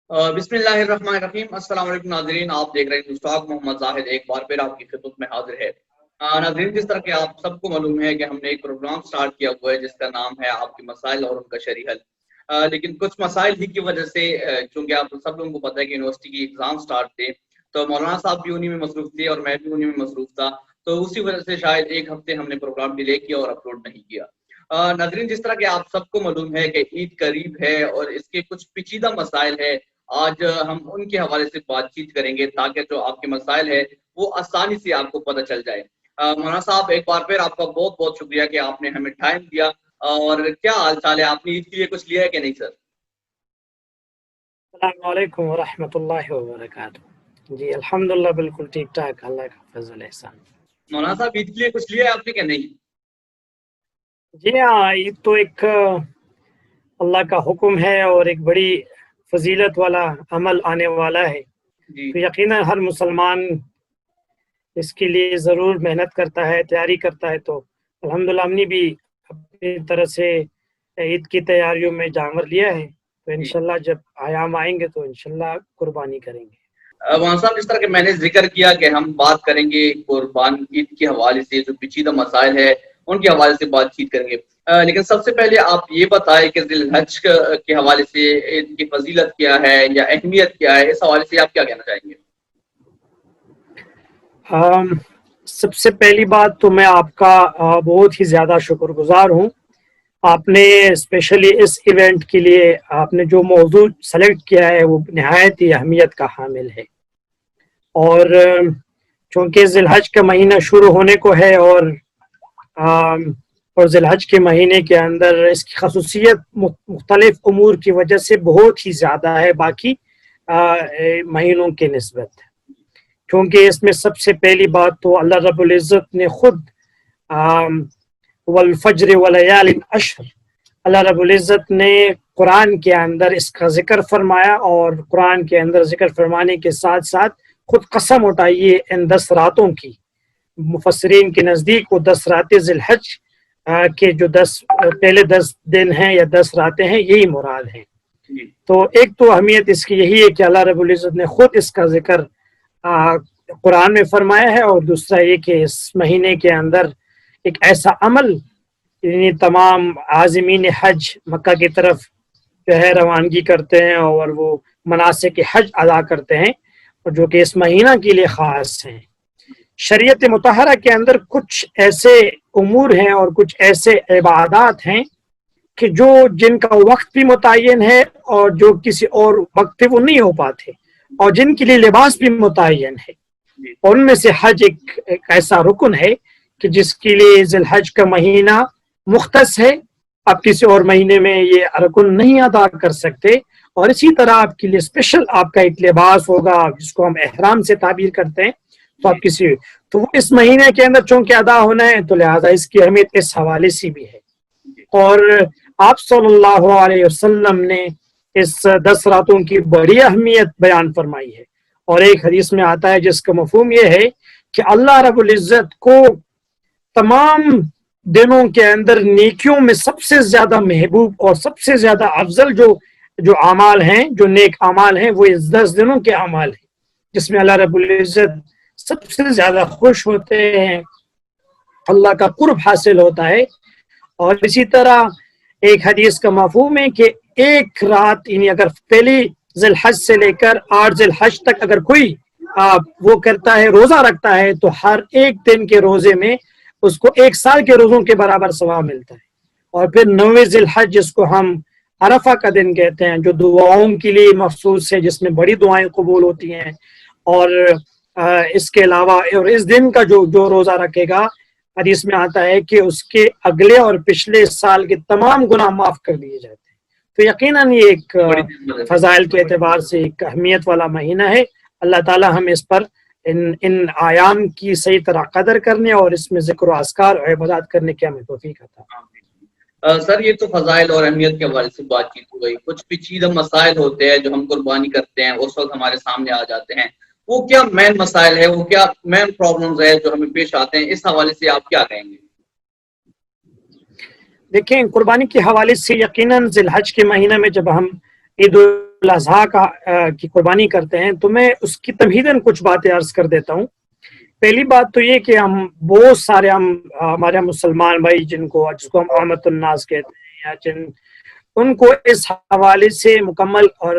بسم اللہ الرحمن الرحیم۔ السلام علیکم ناظرین، آپ دیکھ رہے ہیں اسٹاک محمد زاہد ایک بار پھر آپ کی خدمت میں حاضر ہے۔ ناظرین، جس طرح کہ آپ سب کو معلوم ہے کہ ہم نے ایک پروگرام سٹارٹ کیا ہوا ہے جس کا نام ہے آپ کے مسائل اور ان کا شرعی حل۔ لیکن کچھ مسائل ہی کی وجہ سے، چونکہ آپ سب لوگوں کو پتہ ہے کہ یونیورسٹی کی ایگزام سٹارٹ تھے، تو مولانا صاحب بھی انہی میں مصروف تھے اور میں بھی انہی میں مصروف تھا، تو اسی وجہ سے شاید ایک ہفتے ہم نے پروگرام ڈیلے کیا اور اپلوڈ نہیں کیا۔ ناظرین، جس طرح کہ آپ سب کو معلوم ہے کہ عید قریب ہے اور اس کے کچھ پیچیدہ مسائل ہے، آج ہم ان کے حوالے سے بات چیت کریں گے تاکہ جو آپ کے مسائل ہے وہ آسانی سے آپ کو پتہ چل جائے۔ مولانا صاحب، ایک بار پھر آپ کا بہت بہت شکریہ کہ آپ نے ہمیں ٹائم دیا۔ اور کیا حال چال ہے؟ آپ نے عید کے لیے کچھ لیا ہے کہ نہیں سر؟ السلام علیکم ورحمۃ اللہ وبرکاتہ۔ جی الحمدللہ، بالکل ٹھیک ٹھاک، اللہ کا فضل احسان۔ مولانا صاحب، عید کے لیے کچھ لیا ہے آپ نے کہ نہیں؟ جی ہاں، عید تو ایک اللہ کا حکم ہے اور ایک بڑی فضیلت والا عمل آنے والا ہے، جی تو یقیناً ہر مسلمان اس کے لیے ضرور محنت کرتا ہے، تیاری کرتا ہے۔ تو الحمدللہ ہم نے بھی اپنی طرح سے عید کی تیاریوں میں جانور لیا ہے، تو جی انشاءاللہ جب ایام آئیں گے تو انشاءاللہ قربانی کریں گے۔ مولانا صاحب، جس طرح کہ میں نے ذکر کیا کہ ہم بات کریں گے قربان عید کے حوالے سے، جو پیچیدہ مسائل ہے ان کے حوالے سے بات چیت کریں گے۔ لیکن سب سے پہلے آپ یہ بتائیں کہ ذی الحج کے حوالے سے عید کی فضیلت کیا ہے یا اہمیت کیا ہے، اس حوالے سے آپ کیا کہنا چاہیں گے؟ سب سے پہلی بات تو میں آپ کا بہت ہی زیادہ شکر گزار ہوں۔ آپ نے اسپیشلی اس ایونٹ کے لیے آپ نے جو موضوع سلیکٹ کیا ہے وہ نہایت ہی اہمیت کا حامل ہے، اور چونکہ ذی الحج کا مہینہ شروع ہونے کو ہے اور ذی الحج کے مہینے کے اندر اس کی خصوصیت مختلف امور کی وجہ سے بہت ہی زیادہ ہے باقی مہینوں کے نسبت، کیونکہ اس میں سب سے پہلی بات تو اللہ رب العزت نے خود والفجر ولیال عشر، اللہ رب العزت نے قرآن کے اندر اس کا ذکر فرمایا، اور قرآن کے اندر ذکر فرمانے کے ساتھ ساتھ خود قسم اٹھائی ہے ان 10 راتوں کی۔ مفسرین کے نزدیک وہ 10 راتیں ذی الحج کے جو پہلے 10 دن ہیں یا 10 راتیں ہیں، یہی مراد ہیں۔ تو ایک تو اہمیت اس کی یہی ہے کہ اللہ رب العزت نے خود اس کا ذکر قرآن میں فرمایا ہے، اور دوسرا یہ کہ اس مہینے کے اندر ایک ایسا عمل، یعنی تمام عازمین حج مکہ کی طرف جو ہے روانگی کرتے ہیں اور وہ مناسک حج ادا کرتے ہیں، اور جو کہ اس مہینہ کے لیے خاص ہیں۔ شریعت مطہرہ کے اندر کچھ ایسے امور ہیں اور کچھ ایسے عبادات ہیں کہ جن کا وقت بھی متعین ہے اور جو کسی اور وقت پہ وہ نہیں ہو پاتے، اور جن کے لیے لباس بھی متعین ہے، اور ان میں سے حج ایک ایسا رکن ہے کہ جس کے لیے ذی الحج کا مہینہ مختص ہے، آپ کسی اور مہینے میں یہ رکن نہیں ادا کر سکتے، اور اسی طرح آپ کے لیے اسپیشل آپ کا ایک لباس ہوگا جس کو ہم احرام سے تعبیر کرتے ہیں، تو آپ تو وہ اس مہینے کے اندر چونکہ ادا ہونا ہے، تو لہٰذا اس کی اہمیت اس حوالے سے بھی ہے۔ اور آپ صلی اللہ علیہ وسلم نے اس 10 راتوں کی بڑی اہمیت بیان فرمائی ہے، اور ایک حدیث میں آتا ہے جس کا مفہوم یہ ہے کہ اللہ رب العزت کو تمام دنوں کے اندر نیکیوں میں سب سے زیادہ محبوب اور سب سے زیادہ افضل جو اعمال ہیں، جو نیک اعمال ہیں، وہ اس 10 دنوں کے اعمال ہیں جس میں اللہ رب العزت سب سے زیادہ خوش ہوتے ہیں، اللہ کا قرب حاصل ہوتا ہے۔ اور اسی طرح ایک حدیث کا مفہوم ہے کہ ایک رات، یعنی اگر پہلی ذی الحج سے لے کر 8 ذی الحج تک اگر کوئی وہ کرتا ہے، روزہ رکھتا ہے، تو ہر ایک دن کے روزے میں اس کو 1 سال کے روزوں کے برابر ثواب ملتا ہے۔ اور پھر 9 ذی الحج، جس کو ہم عرفہ کا دن کہتے ہیں، جو دعاؤں کے لیے مخصوص ہے، جس میں بڑی دعائیں قبول ہوتی ہیں، اور اس کے علاوہ اور اس دن کا جو روزہ رکھے گا، حدیث میں آتا ہے کہ اس کے اگلے اور پچھلے سال کے تمام گناہ معاف کر دیے جاتے ہیں۔ تو یقیناً یہ ایک فضائل کے اعتبار سے ایک اہمیت والا مہینہ ہے۔ اللہ تعالی ہم اس پر ان آیام کی صحیح طرح قدر کرنے اور اس میں ذکر و اذکار اور عبادات کرنے کی ہمیں توفیق عطا۔ سر، یہ تو فضائل اور اہمیت کے حوالے سے بات چیت ہو گئی۔ کچھ پیچیدہ مسائل ہوتے ہیں جو ہم قربانی کرتے ہیں، اس وقت ہمارے سامنے آ جاتے ہیں، وہ کیا مین مسائل ہے، وہ کیا مین پرابلمز ہے جو ہمیں پیش آتے ہیں، اس حوالے سے آپ کیا کہیں گے؟ دیکھیں، قربانی کے حوالے سے یقیناً ذی الحج کے مہینہ میں جب ہم عید الاضحیٰ کی قربانی کرتے ہیں، تو میں اس کی تمہیداً کچھ باتیں عرض کر دیتا ہوں۔ پہلی بات تو یہ کہ ہم بہت سارے ہمارے مسلمان بھائی جس کو ہم عامت الناس کہتے ہیں، یا ان کو اس حوالے سے مکمل اور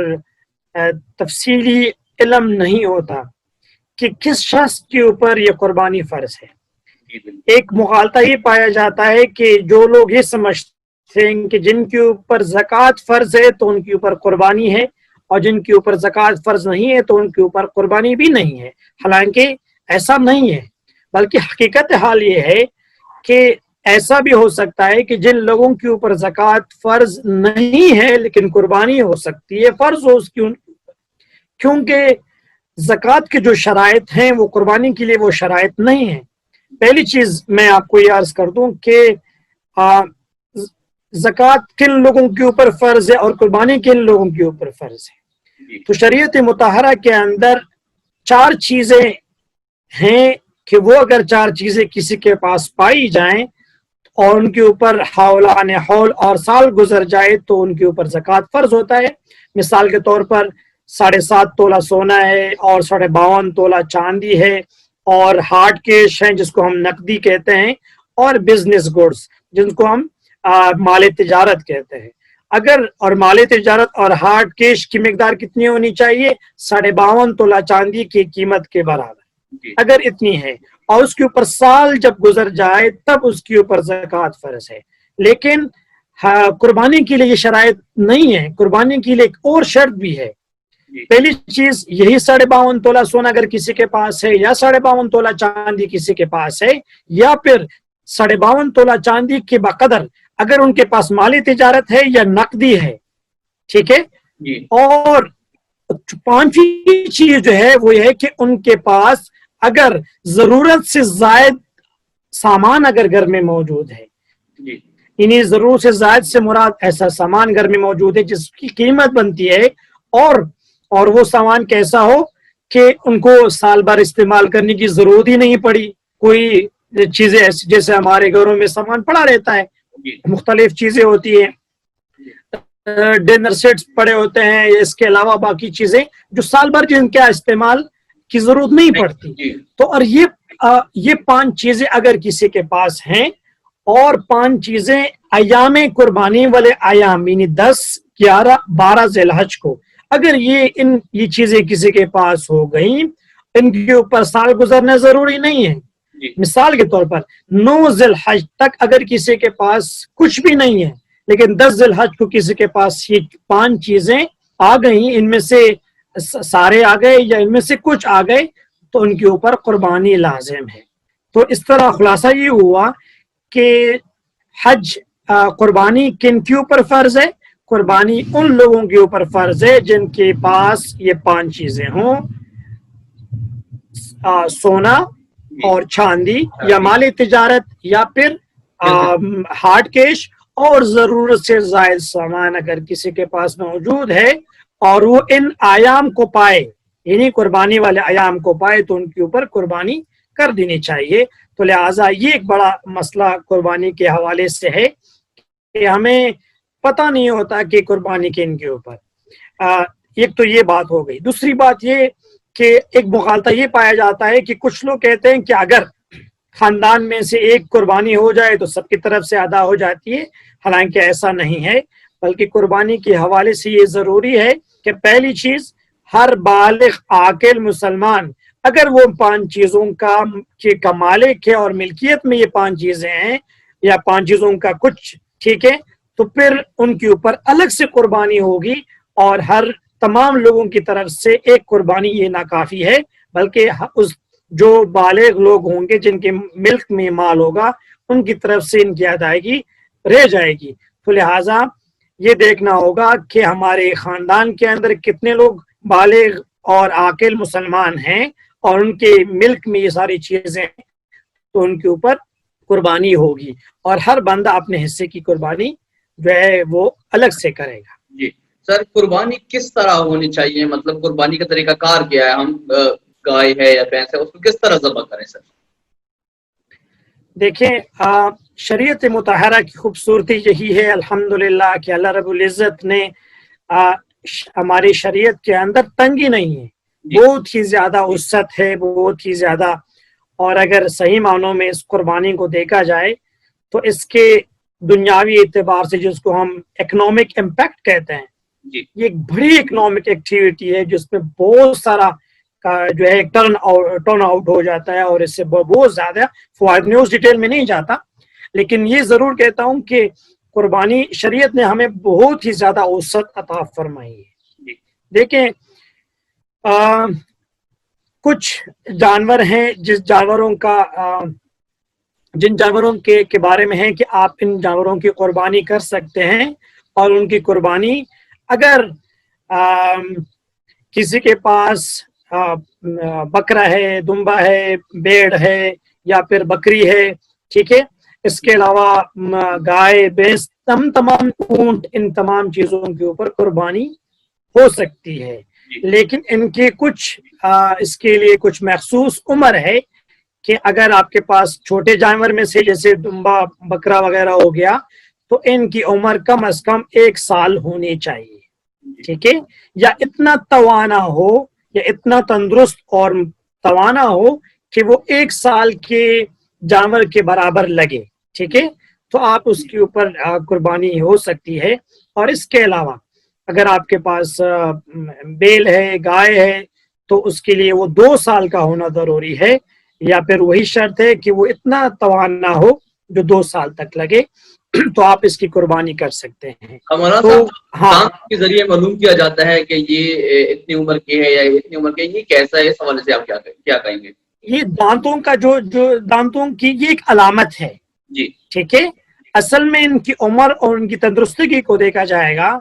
تفصیلی علم نہیں ہوتا کہ کس شخص کے اوپر یہ قربانی فرض ہے۔ ایک مغالطہ یہ پایا جاتا ہے کہ جو لوگ یہ سمجھتے ہیں کہ جن کے اوپر زکوٰۃ فرض ہے تو ان کے اوپر قربانی ہے، اور جن کے اوپر زکوٰۃ فرض نہیں ہے تو ان کے اوپر قربانی بھی نہیں ہے، حالانکہ ایسا نہیں ہے، بلکہ حقیقت حال یہ ہے کہ ایسا بھی ہو سکتا ہے کہ جن لوگوں کے اوپر زکوٰۃ فرض نہیں ہے لیکن قربانی ہو سکتی ہے، فرض ہو اس کی، کیونکہ زکوٰۃ کے جو شرائط ہیں وہ قربانی کے لیے وہ شرائط نہیں ہیں۔ پہلی چیز میں آپ کو یہ عرض کر دوں کہ زکوٰۃ کن لوگوں کے اوپر فرض ہے اور قربانی کن لوگوں کے اوپر فرض ہے۔ تو شریعت مطہرہ کے اندر 4 چیزیں ہیں کہ وہ اگر 4 چیزیں کسی کے پاس پائی جائیں اور ان کے اوپر حولان حول اور سال گزر جائے تو ان کے اوپر زکوٰۃ فرض ہوتا ہے۔ مثال کے طور پر 7.5 تولہ سونا ہے، اور 52.5 تولہ چاندی ہے، اور ہارڈ کیش ہیں جس کو ہم نقدی کہتے ہیں، اور بزنس گوڈز جن کو ہم مال تجارت کہتے ہیں۔ اگر اور مال تجارت اور ہارڈ کیش کی مقدار کتنی ہونی چاہیے؟ 52.5 تولہ چاندی کی قیمت کے برابر اگر اتنی ہے، اور اس کے اوپر سال جب گزر جائے تب اس کے اوپر زکوٰۃ فرض ہے۔ لیکن قربانی کے لیے یہ شرائط نہیں ہے، قربانی کے لیے ایک اور شرط بھی ہے۔ پہلی چیز یہی 52.5 تولہ سونا اگر کسی کے پاس ہے، یا 52.5 تولہ چاندی کسی کے پاس ہے، یا پھر 52.5 تولہ چاندی کے بقدر اگر ان کے پاس مالی تجارت ہے یا نقدی ہے، ٹھیک ہے۔ اور 5ویں چیز جو ہے وہ یہ ہے کہ ان کے پاس اگر ضرورت سے زائد سامان اگر گھر میں موجود ہے، یعنی ضرورت سے زائد سے مراد ایسا سامان گھر میں موجود ہے جس کی قیمت بنتی ہے، اور وہ سامان کیسا ہو کہ ان کو سال بھر استعمال کرنے کی ضرورت ہی نہیں پڑی۔ کوئی چیزیں ایسی جیسے ہمارے گھروں میں سامان پڑا رہتا ہے، مختلف چیزیں ہوتی ہیں، ڈنر سیٹس پڑے ہوتے ہیں، اس کے علاوہ باقی چیزیں جو سال بھر جن کا استعمال کی ضرورت نہیں پڑتی۔ تو اور یہ 5 چیزیں اگر کسی کے پاس ہیں، اور 5 چیزیں ایام قربانی والے ایام یعنی 10، 11، 12 ذی الحج کو اگر یہ چیزیں کسی کے پاس ہو گئیں، ان کے اوپر سال گزرنا ضروری نہیں ہے۔ مثال کے طور پر 9 ذی الحج تک اگر کسی کے پاس کچھ بھی نہیں ہے، لیکن 10 ذی الحج کو کسی کے پاس یہ 5 چیزیں آ گئیں، ان میں سے سارے آ گئے یا ان میں سے کچھ آ گئے، تو ان کے اوپر قربانی لازم ہے۔ تو اس طرح خلاصہ یہ ہوا کہ حج قربانی کن کے اوپر فرض ہے؟ قربانی ان لوگوں کے اوپر فرض ہے جن کے پاس یہ 5 چیزیں ہوں، سونا اور چاندی یا مالی تجارت، یا پھر ہارڈ کیش، اور ضرورت سے زائد سامان اگر کسی کے پاس موجود ہے اور وہ ان ایام کو پائے، یعنی قربانی والے ایام کو پائے، تو ان کے اوپر قربانی کر دینی چاہیے۔ تو لہٰذا یہ ایک بڑا مسئلہ قربانی کے حوالے سے ہے کہ ہمیں پتہ نہیں ہوتا کہ قربانی کن کے اوپر۔ ایک تو یہ بات ہو گئی۔ دوسری بات یہ کہ ایک مغالطہ یہ پایا جاتا ہے کہ کچھ لوگ کہتے ہیں کہ اگر خاندان میں سے ایک قربانی ہو جائے تو سب کی طرف سے ادا ہو جاتی ہے، حالانکہ ایسا نہیں ہے، بلکہ قربانی کے حوالے سے یہ ضروری ہے کہ پہلی چیز ہر بالغ عاقل مسلمان اگر وہ 5 چیزوں کا مالک ہے اور ملکیت میں یہ 5 چیزیں ہیں یا 5 چیزوں کا کچھ، ٹھیک ہے، تو پھر ان کے اوپر الگ سے قربانی ہوگی، اور تمام لوگوں کی طرف سے ایک قربانی یہ ناکافی ہے، بلکہ جو بالغ لوگ ہوں گے جن کے ملک میں مال ہوگا ان کی طرف سے ان کی ادائیگی رہ جائے گی۔ تو لہٰذا یہ دیکھنا ہوگا کہ ہمارے خاندان کے اندر کتنے لوگ بالغ اور عاقل مسلمان ہیں اور ان کے ملک میں یہ ساری چیزیں ہیں، تو ان کے اوپر قربانی ہوگی، اور ہر بندہ اپنے حصے کی قربانی جو ہے وہ الگ سے کرے گا۔ جی سر، قربانی کس طرح ہونی چاہیے؟ مطلب قربانی کا طریقہ کار کیا ہے؟ ہم گائے ہے یا بھینس ہے، اس کو کس طرح ذبح کریں سر؟ دیکھیں، شریعت مطہرہ کی خوبصورتی یہی ہے الحمدللہ کہ اللہ رب العزت نے ہماری شریعت کے اندر تنگی نہیں ہے، بہت ہی زیادہ وسعت ہے، بہت ہی زیادہ. اور اگر صحیح معنوں میں اس قربانی کو دیکھا جائے تو اس کے دنیاوی اعتبار سے جس کو ہم اکنامک امپیکٹ کہتے ہیں، یہ ایک بڑی اکنامک ایکٹیویٹی ہے جس میں بہت سارا جو ہے ٹرن آؤٹ ہو جاتا ہے، اور اس سے بہت زیادہ فوائد. میں اس ڈیٹیل میں نہیں جاتا، لیکن یہ ضرور کہتا ہوں کہ قربانی شریعت نے ہمیں بہت ہی زیادہ وسعت عطا فرمائی ہے. دیکھیں کچھ جانور ہیں جن جانوروں کے بارے میں ہے کہ آپ ان جانوروں کی قربانی کر سکتے ہیں، اور ان کی قربانی اگر کسی کے پاس بکرا ہے، دمبا ہے، بیڑ ہے، یا پھر بکری ہے، ٹھیک ہے، اس کے علاوہ گائے، بھینس، تمام اونٹ، ان تمام چیزوں کے اوپر قربانی ہو سکتی ہے. لیکن ان کے اس کے لیے کچھ مخصوص عمر ہے کہ اگر آپ کے پاس چھوٹے جانور میں سے جیسے دمبا، بکرا وغیرہ ہو گیا، تو ان کی عمر کم از کم 1 سال ہونی چاہیے، ٹھیک ہے، یا اتنا توانا ہو، یا اتنا تندرست اور توانا ہو کہ وہ 1 سال کے جانور کے برابر لگے، ٹھیک ہے، تو آپ اس کے اوپر قربانی ہو سکتی ہے. اور اس کے علاوہ اگر آپ کے پاس بیل ہے، گائے ہے، تو اس کے لیے وہ 2 سال کا ہونا ضروری ہے، یا پھر وہی شرط ہے کہ وہ اتنا توانا ہو جو 2 سال تک لگے، تو آپ اس کی قربانی کر سکتے ہیں. تو دانت کے ذریعے معلوم کیا جاتا ہے کہ یہ اتنی عمر کی ہے یا اتنی عمر کی، یہ کیسا ہے؟ اس حوالے سے آپ کیا کہیں گے؟ یہ دانتوں کا جو دانتوں کی یہ ایک علامت ہے، جی، ٹھیک ہے. اصل میں ان کی عمر اور ان کی تندرستی کو دیکھا جائے گا.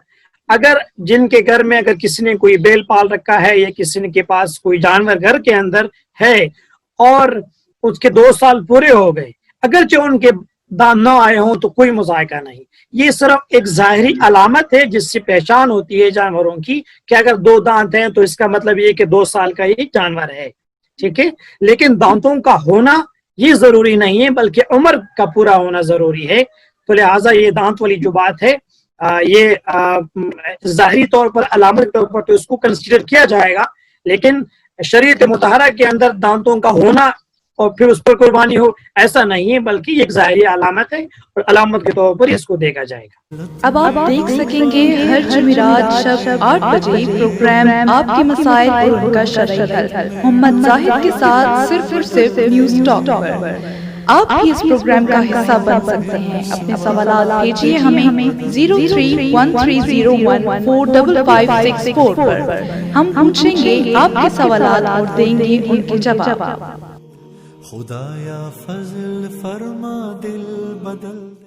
اگر جن کے گھر میں اگر کسی نے کوئی بیل پال رکھا ہے، یا کسی کے پاس کوئی جانور گھر کے اندر ہے اور اس کے 2 سال پورے ہو گئے، اگرچہ ان کے دانت نہ آئے ہوں تو کوئی مذائقہ نہیں. یہ صرف ایک ظاہری علامت ہے جس سے پہچان ہوتی ہے جانوروں کی کہ اگر 2 دانت ہیں تو اس کا مطلب یہ کہ 2 سال کا یہ جانور ہے، ٹھیک ہے. لیکن دانتوں کا ہونا یہ ضروری نہیں ہے، بلکہ عمر کا پورا ہونا ضروری ہے. تو لہٰذا یہ دانت والی جو بات ہے، یہ ظاہری طور پر علامت کے طور پر تو اس کو کنسیڈر کیا جائے گا، لیکن شریعت مطہرہ کے اندر دانتوں کا ہونا اور پھر اس پر قربانی ہو ایسا نہیں ہے، بلکہ یہ ایک ظاہری علامت ہے، اور علامت کے طور پر اس کو دیکھا جائے گا. اب آپ دیکھ سکیں گے ہر جمعرات شب 8 بجے پروگرام آپ کے مسائل اور ان کا شرعی حل محمد زاہد کے ساتھ صرف اور صرف نیوز ٹاک پر. آپ بھی اس پروگرام کا حصہ بن سکتے ہیں. اپنے سوالات بھیجیے ہمیں 0313014556 پر. ہم پوچھیں گے آپ کے سوالات اور دیں گے ان کے جواب. خدایا فضل فرما دل بدل